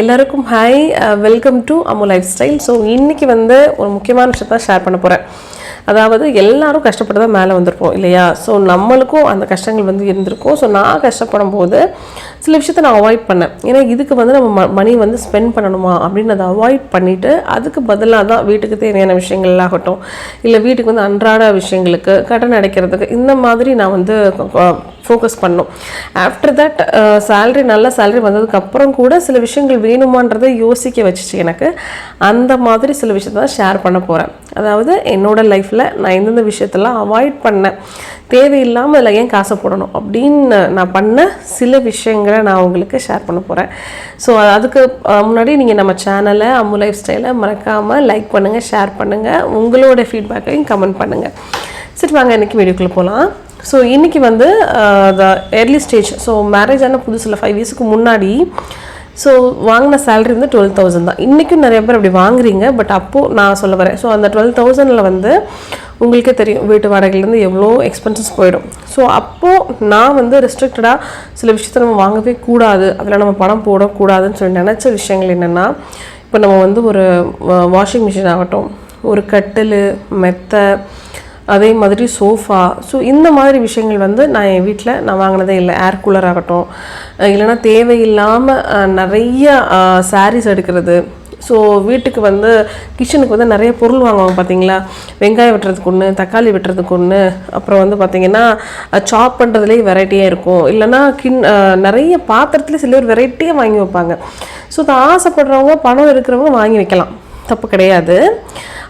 எல்லாருக்கும் hi, welcome to Ammu life style. So இன்றைக்கி வந்து ஒரு முக்கியமான விஷயத்தை ஷேர் பண்ண போகிறேன். அதாவது எல்லாரும் கஷ்டப்பட்டு தான் மேலே வந்திருப்போம் இல்லையா? ஸோ நம்மளுக்கும் அந்த கஷ்டங்கள் வந்து இருந்திருக்கும். ஸோ நான் கஷ்டப்படும் போது சில விஷயத்தை நான் அவாய்ட் பண்ணேன். ஏன்னா இதுக்கு வந்து நம்ம மணி வந்து ஸ்பெண்ட் பண்ணணுமா அப்படின்னு அதை அவாய்ட் பண்ணிவிட்டு அதுக்கு பதிலாக தான் வீட்டுக்கு தேவையான விஷயங்கள் ஆகட்டும், இல்லை வீட்டுக்கு வந்து அன்றாட விஷயங்களுக்கு கடன் அடைக்கிறதுக்கு இந்த மாதிரி நான் வந்து ஃபோக்கஸ் பண்ணோம். ஆஃப்டர் தட் சேலரி நல்ல சேலரி வந்ததுக்கப்புறம் கூட சில விஷயங்கள் வேணுமான்றதை யோசிக்க வச்சுச்சு எனக்கு. அந்த மாதிரி சில விஷயத்தை தான் ஷேர் பண்ண போகிறேன். அதாவது என்னோடய லைஃப்பில் நான் எந்தெந்த விஷயத்தெல்லாம் அவாய்ட் பண்ணேன், தேவையில்லாமல் அதில் ஏன் காசை போடணும் அப்படின்னு நான் பண்ண சில விஷயங்களை நான் உங்களுக்கு ஷேர் பண்ண போகிறேன். ஸோ அதுக்கு முன்னாடி நீங்கள் நம்ம சேனலை அம்மு லைஃப் ஸ்டைலை மறக்காமல் லைக் பண்ணுங்கள், ஷேர் பண்ணுங்கள், உங்களோட ஃபீட்பேக்கையும் கமெண்ட் பண்ணுங்கள். சரி வாங்க இன்றைக்கி வீடியோக்குள்ளே போகலாம். ஸோ இன்றைக்கி வந்து ஏர்லி ஸ்டேஜ். ஸோ மேரேஜ் ஆன புதுசில் 5 இயர்ஸ்க்கு முன்னாடி ஸோ வாங்கின சேலரி வந்து 12,000 தான். இன்றைக்கும் நிறைய பேர் அப்படி வாங்குறீங்க. பட் அப்போது நான் சொல்ல வரேன், ஸோ அந்த 12,000 வந்து உங்களுக்கே தெரியும் வீட்டு வாடகைலேருந்து எவ்வளோ எக்ஸ்பென்சஸ் போயிடும். ஸோ அப்போது நான் வந்து ரெஸ்ட்ரிக்டடாக சில விஷயத்தை நம்ம வாங்கவே கூடாது, அதில் நம்ம பணம் போடக்கூடாதுன்னு சொல்லி நினச்ச விஷயங்கள் என்னென்னா, இப்போ நம்ம வந்து ஒரு வாஷிங் மிஷின் ஆகட்டும், ஒரு கட்டில், மெத்தை, அதே மாதிரி சோஃபா, ஸோ இந்த மாதிரி விஷயங்கள் வந்து நான் என் வீட்டில் நான் வாங்கினதே இல்லை. ஏர் கூலர் ஆகட்டும், இல்லைனா தேவையில்லாமல் நிறைய சாரீஸ் எடுக்கிறது. ஸோ வீட்டுக்கு வந்து கிச்சனுக்கு வந்து நிறைய பொருள் வாங்குவாங்க பார்த்தீங்களா, வெங்காயம் வெட்டுறதுக்கு ஒன்று, தக்காளி வெட்டுறதுக்கு ஒன்று, அப்புறம் வந்து பார்த்திங்கன்னா சாப் பண்ணுறதுலேயே வெரைட்டியாக இருக்கும், இல்லைனா நிறைய பாத்திரத்துலேயே சில பேர் வெரைட்டியாக வாங்கி வைப்பாங்க. ஸோ அதை ஆசைப்படுறவங்க, பணம் இருக்கிறவங்க வாங்கி வைக்கலாம், தப்பு கிடையாது.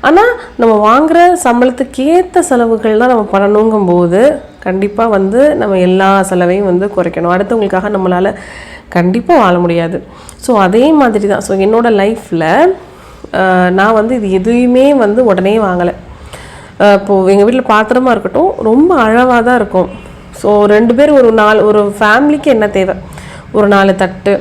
ஆனால் நம்ம வாங்குகிற சம்பளத்துக்கு ஏற்ற செலவுகள் தான் நம்ம பண்ணணுங்கும்போது கண்டிப்பாக வந்து நம்ம எல்லா செலவையும் வந்து குறைக்கணும். அடுத்தவங்களுக்காக நம்மளால் கண்டிப்பாக வாழ முடியாது. ஸோ அதே மாதிரி தான். ஸோ என்னோடய லைஃப்பில் நான் வந்து இது எதுவுமே வந்து உடனே வாங்கலை. இப்போது எங்கள் வீட்டில் பாத்திரமாக இருக்கட்டும், ரொம்ப அழகாக தான் இருக்கும். ஸோ 2 பேர் ஒரு ஃபேமிலிக்கு என்ன தேவை, ஒரு 4 தட்டு,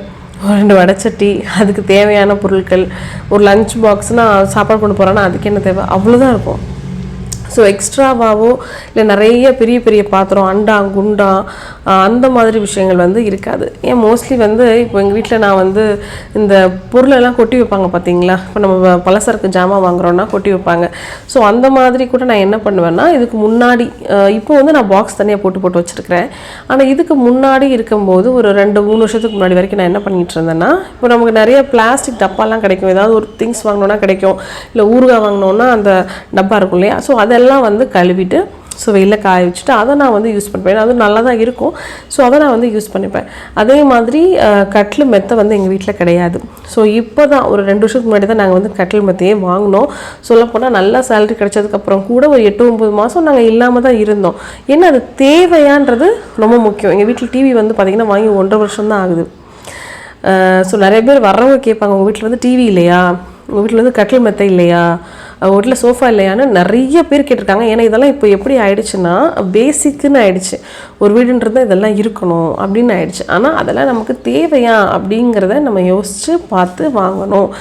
2 வடைச்சட்டி, அதுக்கு தேவையான பொருட்கள், ஒரு லஞ்ச் பாக்ஸ்னால் சாப்பாடு கொண்டு போகிறோன்னா அதுக்கு என்ன தேவை, அவ்வளோதான் இருக்கும். ஸோ எக்ஸ்ட்ராவாகவோ இல்லை நிறைய பெரிய பெரிய பாத்திரம், அண்டா குண்டா அந்த மாதிரி விஷயங்கள் வந்து இருக்காது. ஏன் மோஸ்ட்லி வந்து இப்போ எங்கள் வீட்டில் நான் வந்து இந்த பொருளெல்லாம் கொட்டி வைப்பாங்க பார்த்தீங்களா, இப்போ நம்ம பலசரக்கு ஜாமான் வாங்குகிறோன்னா கொட்டி வைப்பாங்க. ஸோ அந்த மாதிரி கூட நான் என்ன பண்ணுவேன்னா, இதுக்கு முன்னாடி இப்போ வந்து நான் பாக்ஸ் தனியாக போட்டு வச்சுருக்கிறேன். ஆனால் இதுக்கு முன்னாடி இருக்கும்போது ஒரு 2-3 வருஷத்துக்கு முன்னாடி வரைக்கும் நான் என்ன பண்ணிகிட்டு இருந்தேன்னா, இப்போ நமக்கு நிறைய பிளாஸ்டிக் டப்பாலாம் கிடைக்கும், ஏதாவது ஒரு திங்ஸ் வாங்கினோன்னா கிடைக்கும், இல்லை ஊறுகாய் வாங்கினோன்னா அந்த டப்பா இருக்கும் இல்லையா, ஸோ அதெல்லாம் வந்து கழுவிட்டு ஸோ வெயிலில் காய வச்சுட்டு அதை நான் வந்து யூஸ் பண்ணிப்பேன். அது நல்லா தான் இருக்கும். ஸோ அதை நான் வந்து யூஸ் பண்ணிப்பேன். அதே மாதிரி கட்டில் மெத்தை வந்து எங்கள் வீட்டில் கிடையாது. ஸோ இப்போ தான் ஒரு 2 வருஷத்துக்கு முன்னாடி தான் நாங்கள் வந்து கட்டில் மெத்தையே வாங்கினோம். சொல்லப்போனால் நல்லா சேலரி கிடைச்சதுக்கப்புறம் கூட ஒரு 8-9 மாதம் நாங்கள் இல்லாமல் தான் இருந்தோம். ஏன்னா அது தேவையான்றது ரொம்ப முக்கியம். எங்கள் வீட்டில் டிவி வந்து பார்த்திங்கன்னா வாங்கி 1.5 வருஷம் தான் ஆகுது. ஸோ நிறைய பேர் வர்றவங்க கேட்பாங்க, உங்கள் வீட்டில் வந்து டிவி இல்லையா, உங்கள் வீட்டில் வந்து கட்டில் மெத்தை இல்லையா, வீட்டில் சோஃபா இல்லையான்னு நிறைய பேர் கேட்டிருக்காங்க. ஏன்னா இதெல்லாம் இப்போ எப்படி ஆயிடுச்சுன்னா பேசிக்குன்னு ஆயிடுச்சு. ஒரு வீடுன்றது இதெல்லாம் இருக்கணும் அப்படின்னு ஆயிடுச்சு. ஆனால் அதெல்லாம் நமக்கு தேவையா அப்படிங்கிறத நம்ம யோசித்து பார்த்து வாங்கணும்.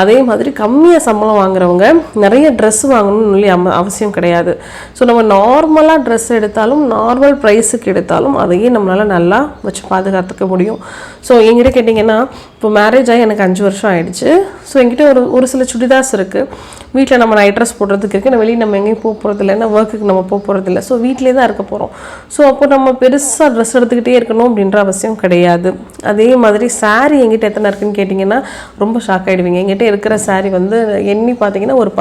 அதே மாதிரி கம்மியாக சம்பளம் வாங்குறவங்க நிறைய ட்ரெஸ் வாங்கணும்னு சொல்லி அவசியம் கிடையாது. ஸோ நம்ம நார்மலாக ட்ரெஸ் எடுத்தாலும், நார்மல் ப்ரைஸுக்கு எடுத்தாலும் அதையே நம்மளால் நல்லா வச்சு பாதுகாத்துக்க முடியும். ஸோ என்கிட்ட கேட்டிங்கன்னா, இப்போ மேரேஜ் ஆகி எனக்கு 5 வருஷம் ஆகிடுச்சு. ஸோ என்கிட்ட ஒரு சில சுடிதார்ஸ் இருக்குது. வீட்டில் நம்ம நைட் ட்ரெஸ் போடுறதுக்கு இருக்குது, நம்ம வெளியே நம்ம எங்கேயும் போகிறதில்ல, ஏன்னா ஒர்க்குக்கு நம்ம போகிறதில்ல. ஸோ வீட்டிலே தான் இருக்க போகிறோம். ஸோ அப்போ நம்ம பெருசாக ட்ரெஸ் எடுத்துக்கிட்டே இருக்கணும் அப்படின்ற அவசியம் கிடையாது. அதே மாதிரி சாரீ எங்கிட்ட எத்தனை இருக்குதுன்னு கேட்டிங்கன்னா ரொம்ப ஷாக் ஆகிடுவீங்க. எங்கிட்ட இருக்கிற சாரீ வந்து எண்ணி பார்த்தீங்கன்னா ஒரு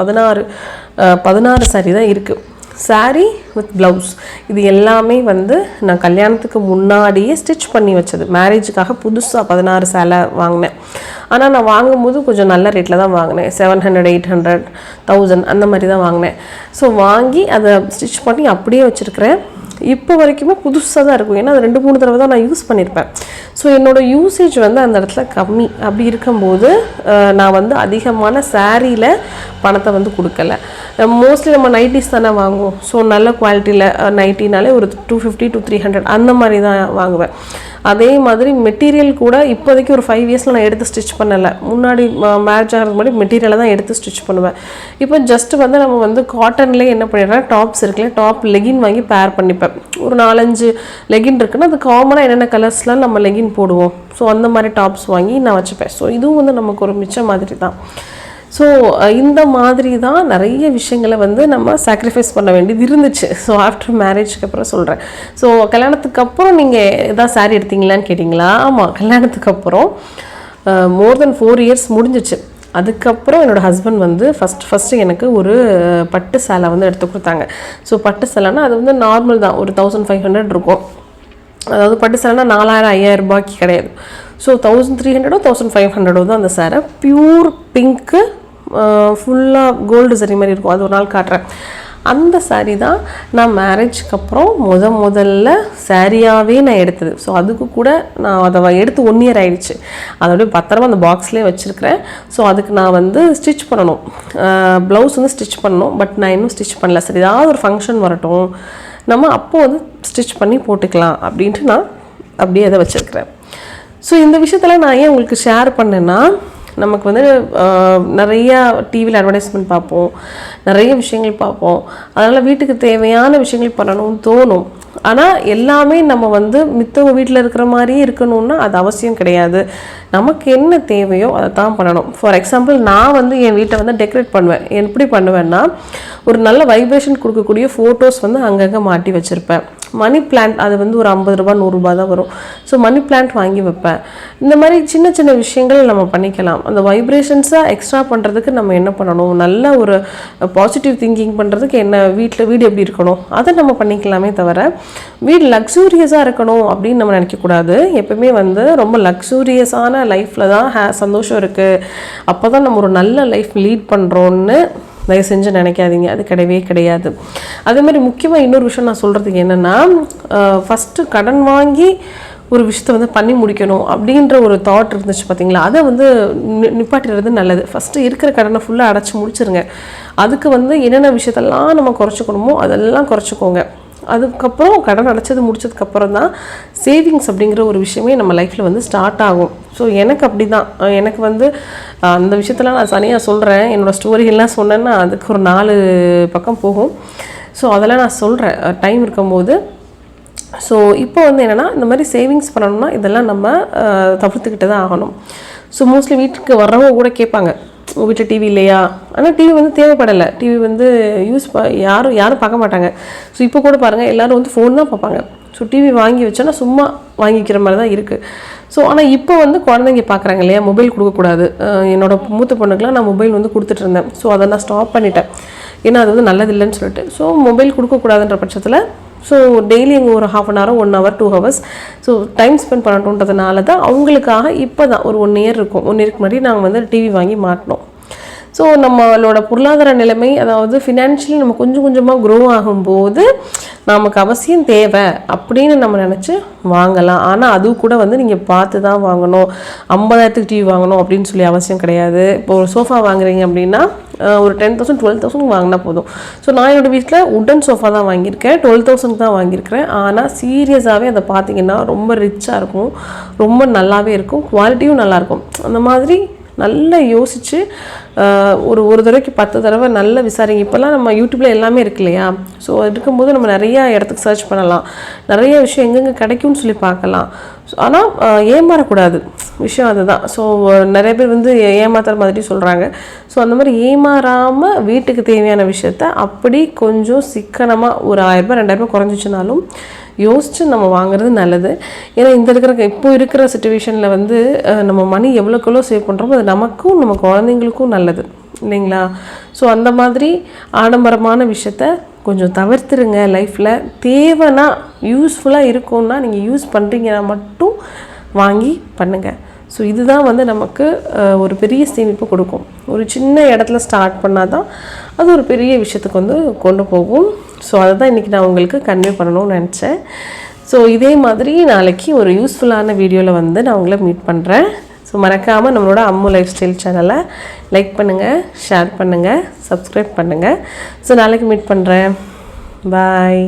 16 சாரீ தான் இருக்குது. சாரீ வித் ப்ளவுஸ் இது எல்லாமே வந்து நான் கல்யாணத்துக்கு முன்னாடியே ஸ்டிச் பண்ணி வச்சது. மேரேஜுக்காக புதுசாக 16 சேலை வாங்கினேன். ஆனால் நான் வாங்கும்போது கொஞ்சம் நல்ல ரேட்டில் தான் வாங்கினேன். 700, 800, 1000 அந்த மாதிரி தான் வாங்கினேன். ஸோ வாங்கி அதை ஸ்டிச் பண்ணி அப்படியே வச்சுருக்கிறேன். இப்போ வரைக்குமே புதுசாக தான் இருக்கும். ஏன்னா அது 2-3 தடவை தான் நான் யூஸ் பண்ணியிருப்பேன். ஸோ என்னோடய யூசேஜ் வந்து அந்த இடத்துல கம்மி. அப்படி இருக்கும்போது நான் வந்து அதிகமான சாரியில் பணத்தை வந்து கொடுக்கலை. மோஸ்ட்லி நம்ம நைட்டிஸ் தானே வாங்குவோம். ஸோ நல்ல குவாலிட்டியில் நைட்டினாலே ஒரு 250 to 300 அந்த மாதிரி தான் வாங்குவேன். அதே மாதிரி மெட்டீரியல் கூட இப்போதைக்கு ஒரு 5 இயர்ஸில் நான் எடுத்து ஸ்டிச் பண்ணலை. முன்னாடி மேரேஜ் ஆகிறதுக்கு முன்னாடி மெட்டீரியலை தான் எடுத்து ஸ்டிச் பண்ணுவேன். இப்போ ஜஸ்ட்டு வந்து நம்ம வந்து காட்டன்லேயே என்ன பண்ணிடுறேன், டாப்ஸ் இருக்குல்ல, டாப் லெகின் வாங்கி பேர் பண்ணிப்பேன். ஒரு 4-5 லெகின் இருக்குன்னா அது காமனாக என்னென்ன கலர்ஸ்லாம் நம்ம லெகின் போடுவோம். ஸோ அந்த மாதிரி டாப்ஸ் வாங்கி நான் வச்சுப்பேன். ஸோ இதுவும் வந்து நமக்கு ஒரு மிச்சம் மாதிரி தான். ஸோ இந்த மாதிரி தான் நிறைய விஷயங்களை வந்து நம்ம சாக்ரிஃபைஸ் பண்ண வேண்டியது இருந்துச்சு. ஸோ ஆஃப்டர் மேரேஜ்க்கு அப்புறம் சொல்கிறேன். ஸோ கல்யாணத்துக்கு அப்புறம் நீங்கள் எதாவது சாரீ எடுத்தீங்களான்னு கேட்டிங்களா? ஆமாம், கல்யாணத்துக்கு அப்புறம் மோர் தென் 4 இயர்ஸ் முடிஞ்சிச்சு. அதுக்கப்புறம் என்னோடய ஹஸ்பண்ட் வந்து ஃபஸ்ட்டு எனக்கு ஒரு பட்டு சேலை வந்து எடுத்து கொடுத்தாங்க. ஸோ பட்டு சேலைனா அது வந்து நார்மல் தான், ஒரு 1500 இருக்கும். அதாவது பட்டு சேலைனா 4000-5000 ரூபாய்க்கு கிடையாது. ஸோ 1300 1500 தான் அந்த சேரை. பியூர் பிங்க்கு, ஃபுல்லாக கோல்டு சரி மாதிரி இருக்கும். அது ஒரு நாள் காட்டுறேன். அந்த சாரீ தான் நான் மேரேஜ்க்கு அப்புறம் முதல்ல சாரியாகவே நான் எடுத்தது. ஸோ அதுக்கு கூட நான் அதை எடுத்து 1 இயர் ஆயிடுச்சு. அதோடய பத்திரமா அந்த பாக்ஸ்லேயே வச்சுருக்கிறேன். ஸோ அதுக்கு நான் வந்து ஸ்டிச் பண்ணணும், ப்ளவுஸ் வந்து ஸ்டிச் பண்ணணும். பட் நான் இன்னும் ஸ்டிச் பண்ணல. சரி, ஏதாவது ஒரு ஃபங்க்ஷன் வரட்டும், நம்ம அப்போது வந்து ஸ்டிச் பண்ணி போட்டுக்கலாம் அப்படின்ட்டு நான் அப்படியே அதை வச்சுருக்கிறேன். ஸோ இந்த விஷயத்தில் நான் ஏன் உங்களுக்கு ஷேர் பண்ணேன்னா, நமக்கு வந்து நிறையா டிவியில் அட்வர்டைஸ்மெண்ட் பார்ப்போம், நிறைய விஷயங்கள் பார்ப்போம். அதனால் வீட்டுக்கு தேவையான விஷயங்கள் பண்ணணும்னு தோணும். ஆனால் எல்லாமே நம்ம வந்து மித்தவங்க வீட்டில் இருக்கிற மாதிரியே இருக்கணும்னா அது அவசியம் கிடையாது. நமக்கு என்ன தேவையோ அதை தான் பண்ணணும். ஃபார் எக்ஸாம்பிள், நான் வந்து என் வீட்டை வந்து டெக்கரேட் பண்ணுவேன். எப்படி பண்ணுவேன்னா, ஒரு நல்ல வைப்ரேஷன் கொடுக்கக்கூடிய ஃபோட்டோஸ் வந்து அங்கங்கே மாட்டி வச்சுருப்பேன். மணி பிளான்ட் அது வந்து ஒரு 50 ரூபா 100 ரூபா தான் வரும். ஸோ மணி பிளான்ட் வாங்கி வைப்பேன். இந்த மாதிரி சின்ன சின்ன விஷயங்கள் நம்ம பண்ணிக்கலாம். அந்த வைப்ரேஷன்ஸாக எக்ஸ்ட்ரா பண்ணுறதுக்கு நம்ம என்ன பண்ணணும், நல்ல ஒரு பாசிட்டிவ் திங்கிங் பண்ணுறதுக்கு என்ன, வீடு எப்படி இருக்கணும் அதை நம்ம பண்ணிக்கலாமே தவிர, வீடு லக்ஸூரியஸாக இருக்கணும் அப்படின்னு நம்ம நினைக்கக்கூடாது. எப்பவுமே வந்து ரொம்ப லக்ஸூரியஸான லைஃப்பில் தான் சந்தோஷம் இருக்குது, அப்போ தான் நம்ம ஒரு நல்ல லைஃப் லீட் பண்ணுறோன்னு தயவு செஞ்சு நினைக்காதீங்க. அது கிடையவே கிடையாது. அதே மாதிரி முக்கியமாக இன்னொரு விஷயம் நான் சொல்கிறதுக்கு என்னென்னா, ஃபஸ்ட்டு கடன் வாங்கி ஒரு விஷயத்த வந்து பண்ணி முடிக்கணும் அப்படின்ற ஒரு தாட் இருந்துச்சு பார்த்தீங்களா, அதை வந்து நிப்பாட்டிடுறது நல்லது. ஃபஸ்ட்டு இருக்கிற கடனை ஃபுல்லாக அடைச்சி முடிச்சிருங்க. அதுக்கு வந்து என்னென்ன விஷயத்தெல்லாம் நம்ம குறைச்சிக்கணுமோ அதெல்லாம் குறைச்சிக்கோங்க. அதுக்கப்புறம் கடன் அடைச்சது முடிச்சதுக்கப்புறம் தான் சேவிங்ஸ் அப்படிங்கிற ஒரு விஷயமே நம்ம லைஃப்பில் வந்து ஸ்டார்ட் ஆகும். ஸோ எனக்கு அப்படி தான். எனக்கு வந்து அந்த விஷயத்தெல்லாம் நான் தனியாக சொல்கிறேன். என்னோடய ஸ்டோரிகள்லாம் சொன்னேன்னா அதுக்கு ஒரு 4 பக்கம் போகும். ஸோ அதெல்லாம் நான் சொல்கிறேன் டைம் இருக்கும்போது. ஸோ இப்போ வந்து என்னென்னா, இந்த மாதிரி சேவிங்ஸ் பண்ணணும்னா இதெல்லாம் நம்ம தவிர்த்துக்கிட்டு தான் ஆகணும். ஸோ மோஸ்ட்லி வீட்டுக்கு வர்றவங்க கூட கேட்பாங்க, உங்கள் வீட்டில் டிவி இல்லையா? ஆனால் டிவி வந்து தேவைப்படலை. டிவி வந்து யாரும் பார்க்க மாட்டாங்க. ஸோ இப்போ கூட பாருங்கள், எல்லோரும் வந்து ஃபோன் தான் பார்ப்பாங்க. ஸோ டிவி வாங்கி வச்சோன்னா சும்மா வாங்கிக்கிற மாதிரி தான் இருக்குது. ஸோ ஆனால் இப்போ வந்து குழந்தைங்க பார்க்குறாங்க இல்லையா, மொபைல் கொடுக்கக்கூடாது. என்னோடய மூத்த பொண்ணுக்கெலாம் நான் மொபைல் வந்து கொடுத்துட்டு இருந்தேன். ஸோ அதை நான் ஸ்டாப் பண்ணிட்டேன். ஏன்னா அது வந்து நல்லதில்லைன்னு சொல்லிட்டு. ஸோ மொபைல் கொடுக்கக்கூடாதுன்ற பட்சத்தில் ஸோ டெய்லி எங்கள் ஒரு 1/2 hour 1 hour 2 hours so time spend பண்ணணுன்றதுனால தான் அவங்களுக்காக இப்போ தான் ஒரு 1 year இருக்கும். 1 yearக்கு முன்னாடி நாங்கள் வந்து டிவி வாங்கி மாட்டினோம். ஸோ நம்மளோட பொருளாதார நிலைமை, அதாவது ஃபினான்ஷியலி நம்ம கொஞ்சம் கொஞ்சமாக க்ரோ ஆகும்போது நமக்கு அவசியம் தேவை அப்படின்னு நம்ம நினச்சி வாங்கலாம். ஆனால் அது கூட வந்து நீங்கள் பார்த்து தான் வாங்கணும். 50,000க்கு டிவி வாங்கணும் அப்படின்னு சொல்லி அவசியம் கிடையாது. இப்போ ஒரு சோஃபா வாங்குறீங்க அப்படின்னா ஒரு 10,000 12,000 வாங்கினா போதும். ஸோ நான் என்னோடய வீட்டில் உட்டன் சோஃபா தான் வாங்கியிருக்கேன். 12,000 தான் வாங்கியிருக்கிறேன். ஆனால் சீரியஸாகவே அதை பார்த்தீங்கன்னா ரொம்ப ரிச்சாக இருக்கும், ரொம்ப நல்லாவே இருக்கும், குவாலிட்டியும் நல்லாயிருக்கும். அந்த மாதிரி நல்லா யோசித்து ஒரு தடவைக்கு 10 தடவை நல்லா விசாரிங்க. இப்போல்லாம் நம்ம யூடியூப்பில் எல்லாமே இருக்கு இல்லையா? ஸோ இருக்கும்போது நம்ம நிறையா இடத்துக்கு சர்ச் பண்ணலாம், நிறைய விஷயம் எங்கெங்கே கிடைக்கும்னு சொல்லி பார்க்கலாம். ஆனால் ஏமாறக்கூடாது விஷயம் அதுதான். ஸோ நிறைய பேர் வந்து ஏமாத்துற மாதிரி சொல்கிறாங்க. ஸோ அந்த மாதிரி ஏமாறாமல் வீட்டுக்கு தேவையான விஷயத்த அப்படி கொஞ்சம் சிக்கனமாக ஒரு 1000 2000 குறைஞ்சிச்சுனாலும் யோசித்து நம்ம வாங்குறது நல்லது. ஏன்னா இப்போ இருக்கிற சிச்சுவேஷனில் வந்து நம்ம மணி எவ்வளோக்கெவ்வளோ சேவ் பண்ணுறோமோ அது நமக்கும் நம்ம குழந்தைங்களுக்கும் நல்லது இல்லைங்களா? ஸோ அந்த மாதிரி ஆடம்பரமான விஷயத்த கொஞ்சம் தவிர்த்துருங்க. லைஃப்பில் தேவைன்னா, யூஸ்ஃபுல்லாக இருக்கும்னா நீங்கள் யூஸ் பண்ணுறீங்கன்னா மட்டும் வாங்கி பண்ணுங்கள். ஸோ இதுதான் வந்து நமக்கு ஒரு பெரிய சேமிப்பு கொடுக்கும். ஒரு சின்ன இடத்துல ஸ்டார்ட் பண்ணால் தான் அது ஒரு பெரிய விஷயத்துக்கு வந்து கொண்டு போகும். ஸோ அதை தான் இன்றைக்கி நான் உங்களுக்கு கன்வே பண்ணணும்னு நினச்சேன். ஸோ இதே மாதிரி நாளைக்கு ஒரு யூஸ்ஃபுல்லான வீடியோவில் வந்து நான் உங்களை மீட் பண்ணுறேன். ஸோ ஸோ மறக்காமல் நம்மளோட அம்மு லைஃப் ஸ்டைல் சேனலை லைக் பண்ணுங்கள், ஷேர் பண்ணுங்கள், சப்ஸ்கிரைப் பண்ணுங்கள். ஸோ நாளைக்கு மீட் பண்ணுறேன். பாய்.